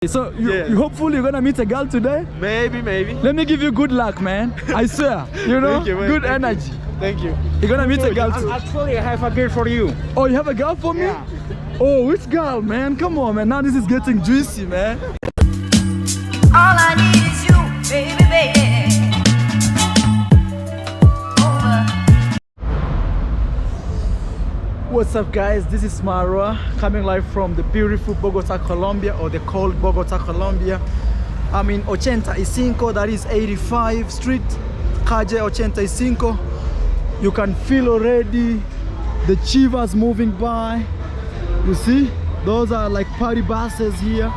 So you hopefully you're gonna meet a girl today? Maybe. Let me give you good luck, man. I swear. You know, good energy. Thank you. You're gonna meet a girl today. Actually, I have a girl for you. Oh, you have a girl for me? Yeah. Oh, which girl, man? Come on, man. Now this is getting juicy, man. All I need is you, baby, baby. What's up, guys? This is Marwa coming live from the beautiful Bogota, Colombia, or the cold Bogota, Colombia. I'm in 85, that is 85 Street, calle 85. You can feel already the chivas moving by. You see, those are like party buses here.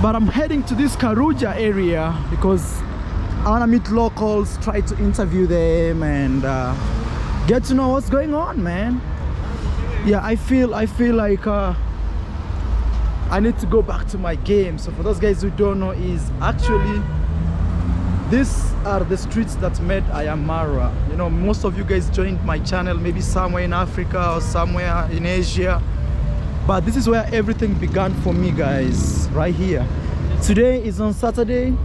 But I'm heading to this Carulla area because I want to meet locals, try to interview them and get to know what's going on, man. Yeah, I feel like I need to go back to my game. So for those guys who don't know, is actually these are the streets that made I am Marwa. You know, most of you guys joined my channel maybe somewhere in Africa or somewhere in Asia, but this is where everything began for me, guys, right here. Today is on Saturday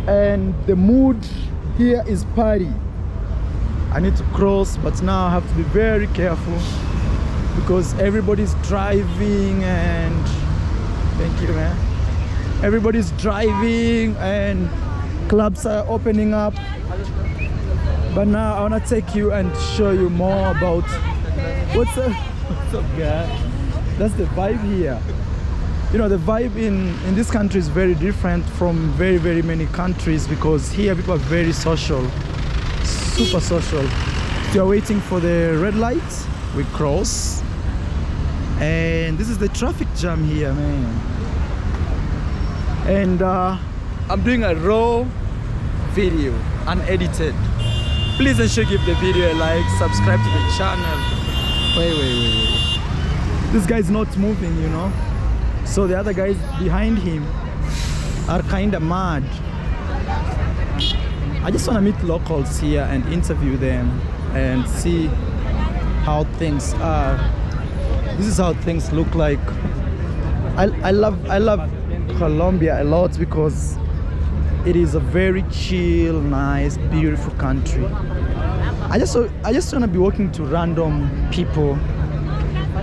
and the mood here is party. I need to cross, but now I have to be very careful because everybody's driving and thank you, man. Everybody's driving and clubs are opening up. But now I want to take you and show you more about what's up guys. That's the vibe here. You know, the vibe in this country is very different from very many countries because here people are very social. Super social. We are waiting for the red light. We cross, and this is the traffic jam here, man. And I'm doing a raw video, unedited. Please ensure give the video a like, subscribe to the channel. Wait. This guy's not moving, you know, so the other guys behind him are kind of mad. I just want to meet locals here and interview them and see how things are. This is how things look like. I love Colombia a lot because it is a very chill, nice, beautiful country. I just want to be walking to random people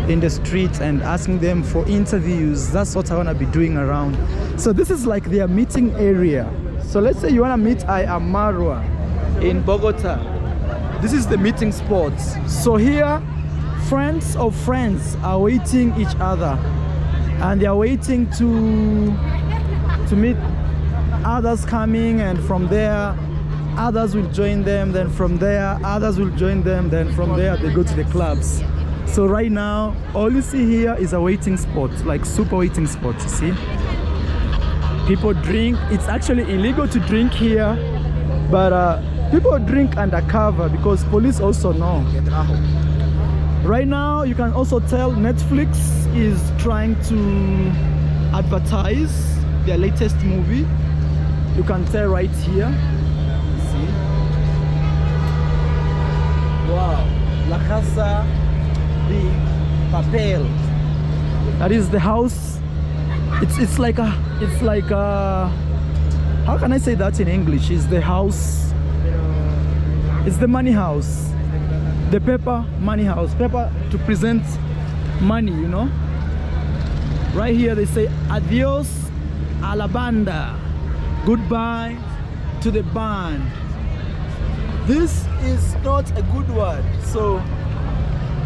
in the streets and asking them for interviews. That's what I want to be doing around. So this is like their meeting area. So let's say you want to meet I am Marwa in Bogota. This is the meeting spot. So here, friends of friends are waiting each other, and they are waiting to meet others coming, and from there, others will join them. Then from there, others will join them. Then from there, they go to the clubs. So right now, all you see here is a waiting spot, like super waiting spot. You see. People drink. It's actually illegal to drink here, but people drink undercover because police also know. Right now, you can also tell Netflix is trying to advertise their latest movie. You can tell right here. See? Wow, La Casa de Papel. That is the house. It's like a how can I say that in English? It's the house, it's the money house, the paper money house, paper to present money, you know. Right here they say adios a la banda, goodbye to the band. This is not a good word, so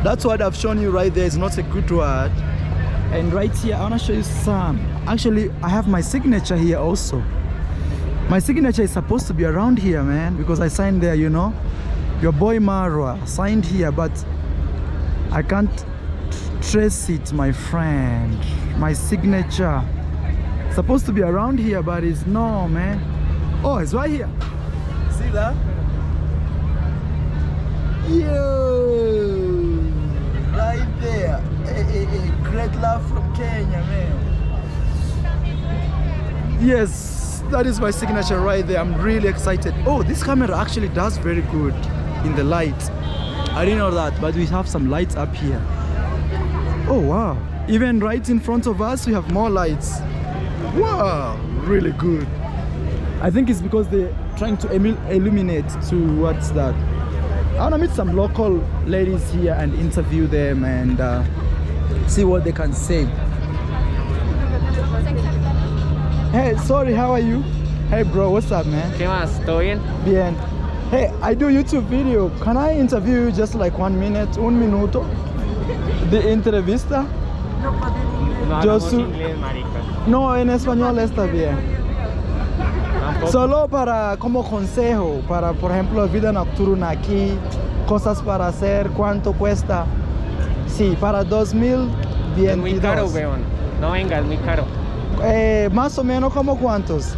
that's what I've shown you right there. Is not a good word. And right here I want to show you some. Actually, I have my signature here also. My signature is supposed to be around here, man, because I signed there, you know. Your boy Marwa signed here, but I can't trace it, my friend. My signature supposed to be around here, but it's no, man. Oh, it's right here. See that? Yo, right there. Great love from Kenya, man. Yes, that is my signature right there. I'm really excited. Oh, this camera actually does very good in the light. I didn't know that, but we have some lights up here. Oh wow, even right in front of us we have more lights. Wow, really good. I think it's because they're trying to illuminate to what's that. I want to meet some local ladies here and interview them and see what they can say. Hey, sorry, how are you? Hey bro, what's up, man? ¿Qué más? ¿Todo bien? Bien. Hey, I do YouTube video. Can I interview you just like 1 minute, un minuto? De entrevista? No Yo hablamos inglés, marica. No, en español está bien. Tampoco. Solo para como consejo, para por ejemplo vida nocturna aquí, cosas para hacer, cuánto cuesta. Sí, para 2022. Es muy caro, weón. No venga, es muy caro. Más o menos como cuántos.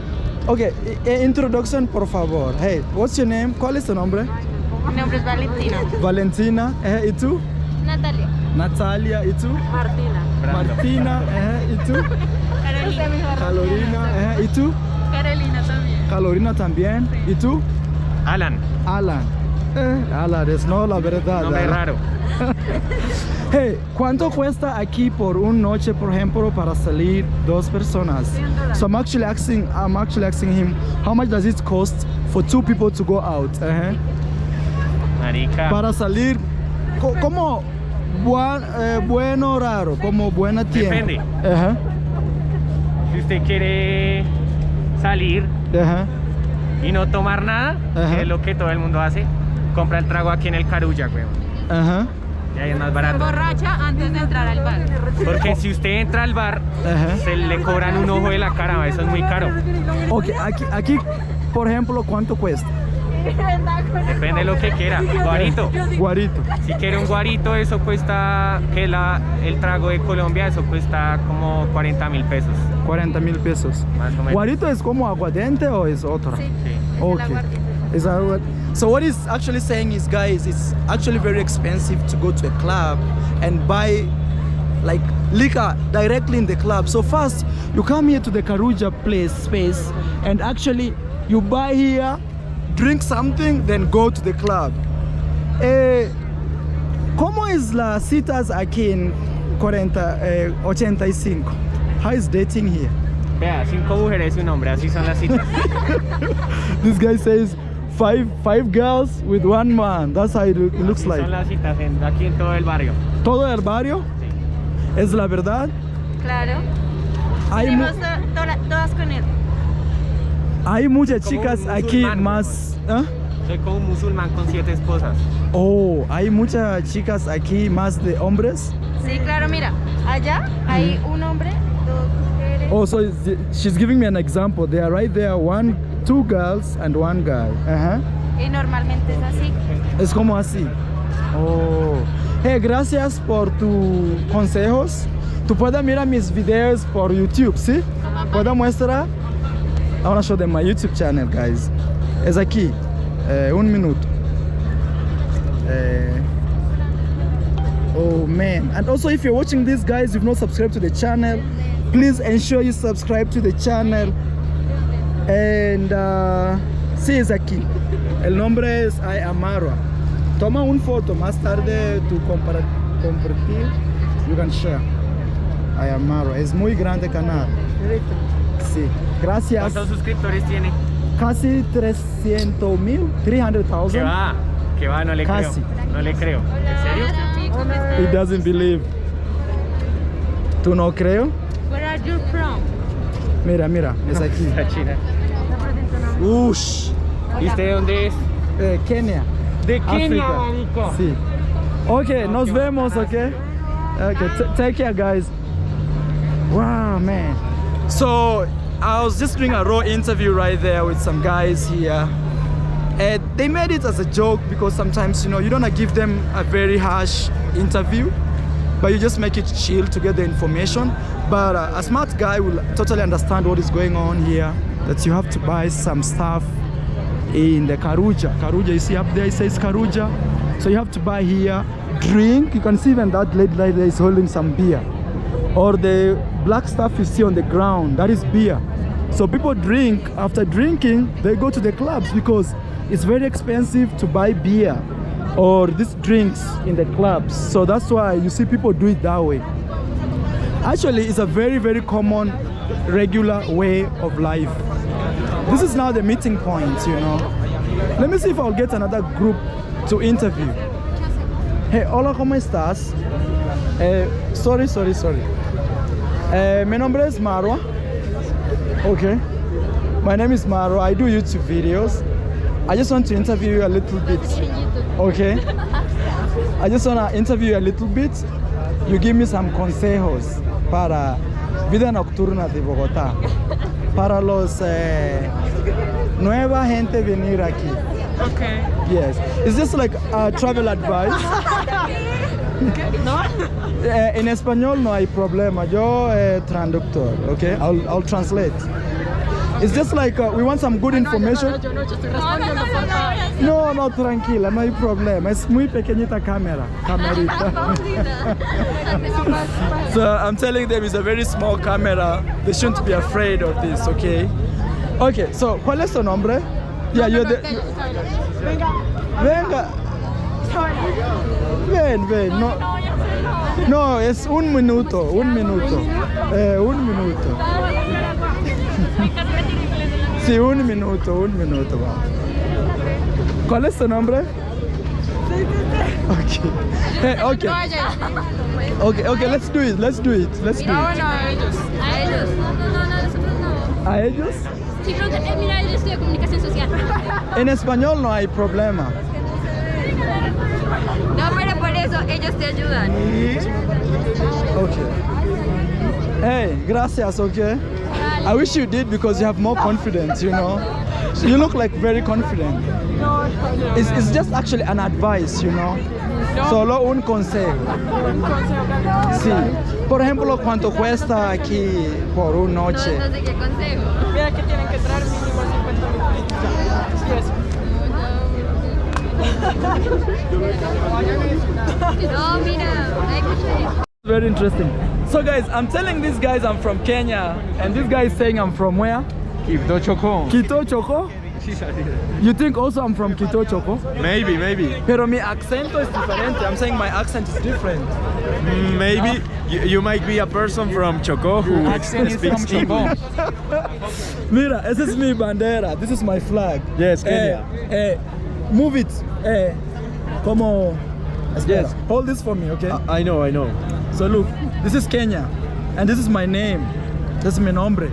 Ok, introducción por favor. Hey, what's your name? ¿Cuál es tu nombre? Mi nombre es Valentina. Valentina. ¿Y tú? Natalia. Natalia. ¿Y tú? Martina. Brando. Martina. ¿Y tú? Carolina. Carolina. ¿Y tú? Carolina también. Carolina también. ¿Y tú? Alan, Alan. Alan, es no la verdad. nombre Alan. raro. Hey, ¿cuánto cuesta aquí por una noche, por ejemplo, para salir dos personas? So I'm actually asking him, how much does it cost for 2 people to go out? Marica. Para salir, como bueno raro, como buena tiempo. Depende. Si usted quiere salir y no tomar nada, Ajá. que es lo que todo el mundo hace, compra el trago aquí en el Carulla, weón. Y ahí es más barato. Borracha antes de entrar al bar. Porque si usted entra al bar, se le cobran un ojo de la cara, eso es muy caro. Ok, aquí, por ejemplo, ¿cuánto cuesta? Depende de lo que quiera. Guarito. Guarito. Si quiere un guarito, eso cuesta, el trago de Colombia, eso cuesta como 40.000 pesos. 40.000 pesos. Más o menos. ¿Guarito es como aguardiente o es otra? Sí. Sí. Okay. Is that what? So what he's actually saying is, guys, it's actually very expensive to go to a club and buy like liquor directly in the club. So first, you come here to the Carulla space, and actually you buy here, drink something, then go to the club. ¿Cómo es las citas aquí en 85? How is dating here? Vea, 5 mujeres y un hombre, así son las citas. This guy says five girls with 1 man. That's how it looks Así like. son las citas aquí en todo el barrio. ¿Todo el barrio? Sí. ¿Es la verdad? Claro. Hay, Tenemos todas con él. hay muchas Como chicas un aquí musulmán, más... ¿Ah? Soy como un musulmán con 7 esposas. Oh, hay muchas chicas aquí más de hombres. Sí, claro, mira. Allá hay un hombre, 2 mujeres. Oh, so she's giving me an example. They are right there, 2 girls and 1 guy. Y normalmente es así. Es como así. Oh. Hey, gracias por tus consejos. Tú puedes mirar mis videos por YouTube, ¿sí? ¿Puedo mostrar? I want to show them my YouTube channel, guys. Es aquí. 1 minuto. Oh man. And also, if you're watching this, guys, you've not subscribed to the channel, please ensure you subscribe to the channel. And sí, es aquí. El nombre es Amara. Toma una foto más tarde, tu compartir. You can share. Amara. Es muy grande canal. Sí. Gracias. ¿Cuántos suscriptores tiene? Casi 300,000, 300,000. Que va, no le Casi. creo. No le creo. ¿En serio? He doesn't believe. ¿Tú no creo? Where are you from? Mira, es aquí. La China. Ush. ¿Y usted de dónde es? Kenia. De Kenia, África. marico. Sí. Ok, nos vemos, ok? Okay, take care, guys. Wow, man. So, I was just doing a raw interview right there with some guys here. And they made it as a joke because sometimes, you know, you don't want to give them a very harsh interview, but you just make it chill to get the information. But a smart guy will totally understand what is going on here, that you have to buy some stuff in the Carulla. Carulla, you see up there, it says Carulla. So you have to buy here, drink. You can see even that lady there is holding some beer. Or the black stuff you see on the ground, that is beer. So people drink. After drinking, they go to the clubs because it's very expensive to buy beer or these drinks in the clubs. So that's why you see people do it that way. Actually, it's a very, very common, regular way of life. This is now the meeting point, you know. Let me see if I'll get another group to interview. Hey, hola, ¿cómo estás? Sorry. Mi nombre es Marwa. Okay. My name is Marwa. I do YouTube videos. I just want to interview you a little bit. Okay. I just want to interview you a little bit. You give me some consejos para vida nocturna de Bogotá. Para los nueva gente venir aquí. Okay. Yes. It's just like travel advice. ¿No? En español no hay problema. Yo traductor, okay? I'll translate. It's just like we want some good information. No, tranquila, no hay problema. Es muy pequeñita camerita. So I'm telling them it's a very small camera. They shouldn't be afraid of this, okay? Okay, so ¿cuál es tu nombre? Yeah, you're the... Venga. Ven, no, es un minuto. Sí, un minuto, va. ¿Cuál es tu nombre? Okay. Okay, let's do it. No, a ellos. ¿A ellos? Sí, pero mira, yo estudio comunicación social. En español no hay problema. No, pero por eso ellos te ayudan. Okay. Hey, gracias, okay? I wish you did because you have more confidence, you know? You look like very confident. It's just actually an advice, you know? Solo un consejo. Sí. Por ejemplo, ¿cuánto cuesta aquí por una noche? No sé qué consejo. Mira que tienen que traer mínimo 50 minutos. No, mira, hay mucho. Very interesting. So guys, I'm telling these guys I'm from Kenya, and this guy is saying I'm from where? Quito Choco. Quito, Choco? You think also I'm from Quito, Choco? Maybe. Pero mi acento es diferente. I'm saying my accent is different. Maybe you might be a person from Choco who speaks English. Mira, esa es mi bandera. This is my flag. Yes, Kenya. Move it. Como. Espera. Yes. Hold this for me, okay? I know. So look, this is Kenya, and this is my name. This is mi nombre.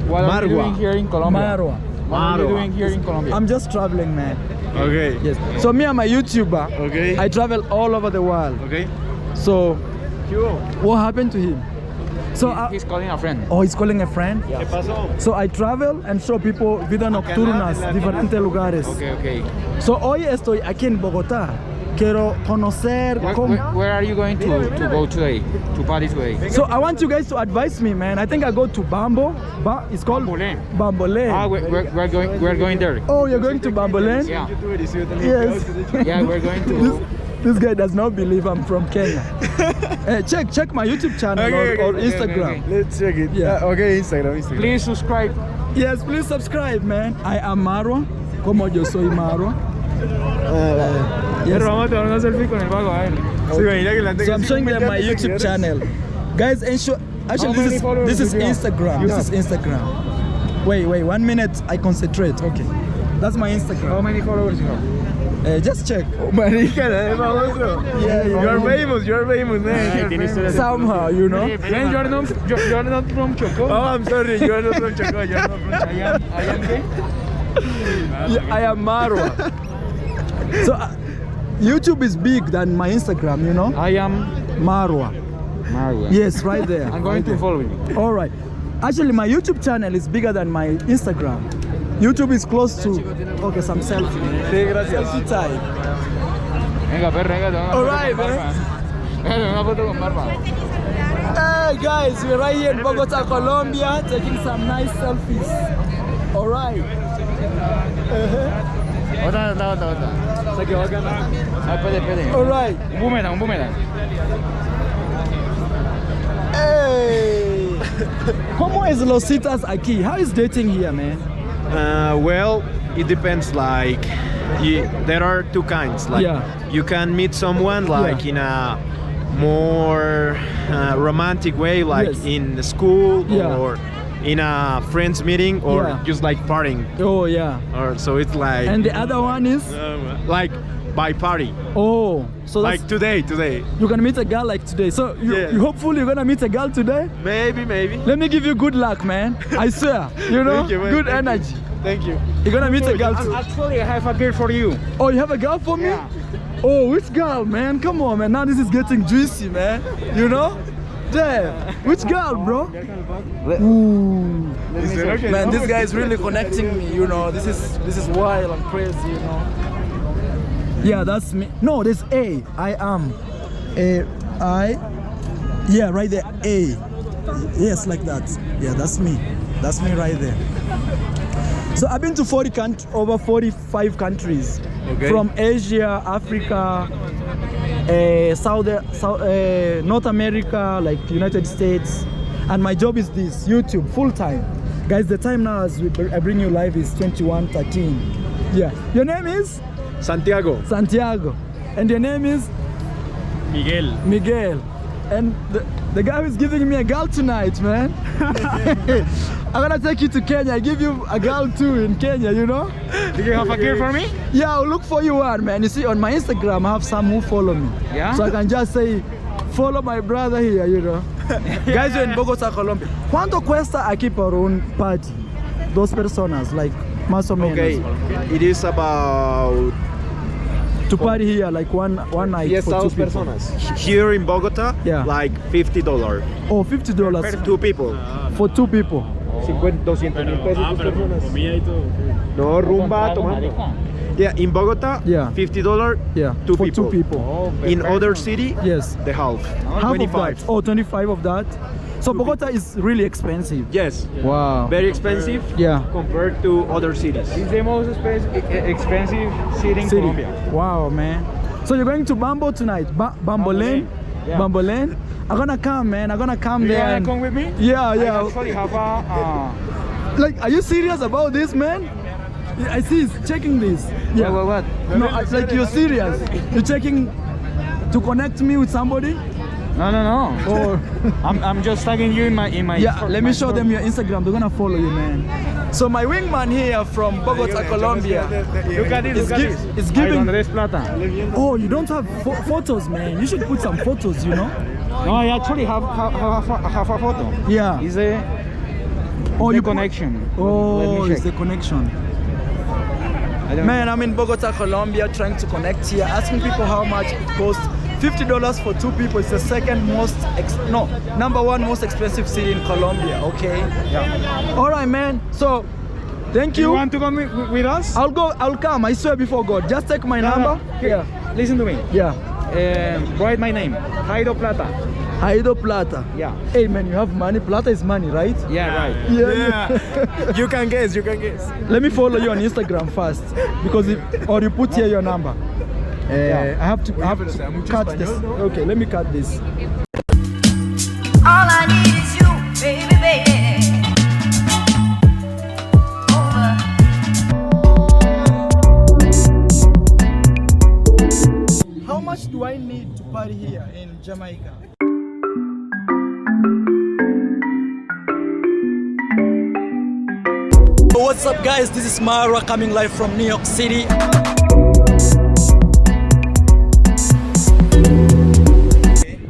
What are you Marwa. doing here in Colombia? Marwa. What are you doing here in Colombia? I'm just traveling, man. Okay. Yes. So me, I'm a YouTuber. Okay. I travel all over the world. Okay. So, what happened to him? So He's calling a friend. oh, he's calling a friend. ¿Qué pasó? So I travel and show people vida nocturnas, diferentes lugares. Okay. So hoy estoy aquí en Bogotá. Quiero conocer. Where are you going to go today? To party today? So I want you guys to advise me, man. I think I go to Bambo. It's called Bambolén. Bambolén. Ah, we're going there. Oh, you're going to Bambolén? Yeah. Yes. Yeah, we're going to. This guy does not believe I'm from Kenya. Check my YouTube channel or Instagram. Okay. Let's check it. Yeah. Okay, Instagram. Please subscribe. Yes, please subscribe, man. I am Marwa. Como yo soy Marwa. Yes. Vamos a tomar una selfie con el vago, a ver. Sí, imagina que la So I'm showing them my YouTube channel. Guys, actually this is Instagram. This is Instagram. Wait, 1 minute. I concentrate. Okay. That's my Instagram. How many followers you have? Just check. Marica, es famoso. Yeah. You're famous, man. Somehow, you know. Man, you're not from Choco. Oh, I'm sorry. You're not from Choco. You're not from Choco. I am qué? Yeah, I am Marwa. So YouTube is big than my Instagram, you know. I am Marwa. Marwa. Yes, right there. I'm going to follow you. All right. Actually, my YouTube channel is bigger than my Instagram. YouTube is close to. Okay, some selfie. Sí, gracias. Selfie time. Venga, perra, All right, man. Una foto con barba. Hey guys, we're right here in Bogota, Colombia, taking some nice selfies. All right. Otra. Se quedó acá. Espere. All right. Un boomerang. Hey. ¿Cómo es los citas aquí? How is dating here, man? Well, it depends. Like, there are two kinds. Like, Yeah. you can meet someone like Yeah. in a more romantic way, like Yes. in school Yeah. or in a friends meeting, or Yeah. just like partying. Oh yeah. Or so it's like And the other one is like by party, oh, so that's, like today. you're gonna meet a girl like today. So Yeah. you hopefully you're gonna meet a girl today. Maybe. Let me give you good luck, man. I swear. You know, Thank you, man. good Thank you. energy. Thank you. You're gonna meet a girl too. Actually, I have a girl for you. Oh, you have a girl for me? Oh, which girl, man? Come on, man. Now this is getting juicy, man. You know? Damn. Which girl, bro? Ooh. Man, this guy is really connecting me. You know, this is wild and crazy. You know. Yeah, that's me. No, there's A. I am. I. Yeah, right there. A. Yes, like that. Yeah, that's me. That's me right there. So I've been to over 45 countries. Okay. From Asia, Africa, North America, like United States. And my job is this, YouTube, full time. Guys, the time now as I bring you live is 21:13. Yeah. Your name is? Santiago. Santiago. And your name is? Miguel. Miguel. And the guy who's giving me a girl tonight, man. I'm gonna take you to Kenya. I give you a girl too in Kenya, you know? Do you have a girl for me? Yeah, I'll look for you one, man. You see, on my Instagram, I have some who follow me. Yeah? So I can just say, follow my brother here, you know? Guys, you're in Bogota, Colombia. ¿Cuánto cuesta aquí por un party? Dos personas, like, más o menos. Okay, it is about To party here, like one night for two people. personas. Here in Bogota, Yeah. like $50. Oh, $50 Two people. for two people. 200,000 pesos dos personas. No, rumba, tomando. Yeah, in Bogota, Yeah. $50, Yeah, two for people. two people. In other city, Yes. the half. Half of that. Oh, 25 of that. So Bogota is really expensive. Yes, Wow. very expensive Yeah. compared to other cities. It's the most expensive city in Colombia. Wow, man. So you're going to Bambo tonight? Bambolen? Yeah. Bambolen? I'm gonna come, man. I'm gonna come You there. wanna and- come with me? Yeah, I yeah. actually have a Like, are you serious about this, man? Yeah, I see he's checking this. Yeah. what? No, like you're serious. You're checking to connect me with somebody? No. Or I'm just tagging you in my yeah, let me show them your Instagram. They're gonna follow you, man. So my wingman here from Bogota, Colombia. Look at this, It's giving. Andres Plata. Oh, you don't have photos, man. You should put some photos, you know? No, I actually have a photo. Yeah. It's a Oh, the connection. Let Oh, me it's check. the connection. I don't Man, I'm in Bogota, Colombia, trying to connect here, asking people how much it costs. $50 for two people. It's the second most, number one most expensive city in Colombia. Okay. Yeah. All right, man. So, thank you. You want to come with us? I'll come. I swear before God. Just take my number. Here, listen to me. Yeah. Write my name. Jaido Plata. Jaido Plata. Yeah. Hey, man, you have money. Plata is money, right? Yeah, right. Yeah. You can guess. Let me follow you on Instagram first, because or you put here your number. I have to cut this. Okay, let me cut this. All I need is you, baby, baby. Over. How much do I need to party here in Jamaica? What's up, guys? This is Mara coming live from New York City.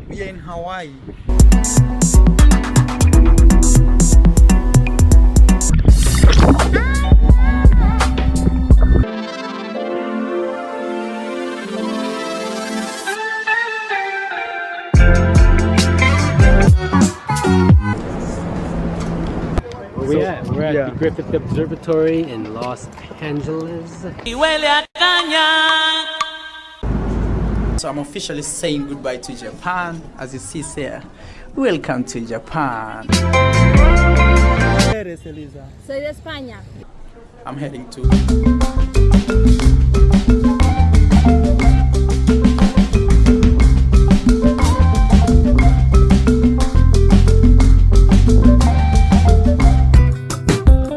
We are in Hawaii. We're at the Griffith Observatory in Los Angeles. So I'm officially saying goodbye to Japan. As you see here, welcome to Japan. Soy de España. I'm heading to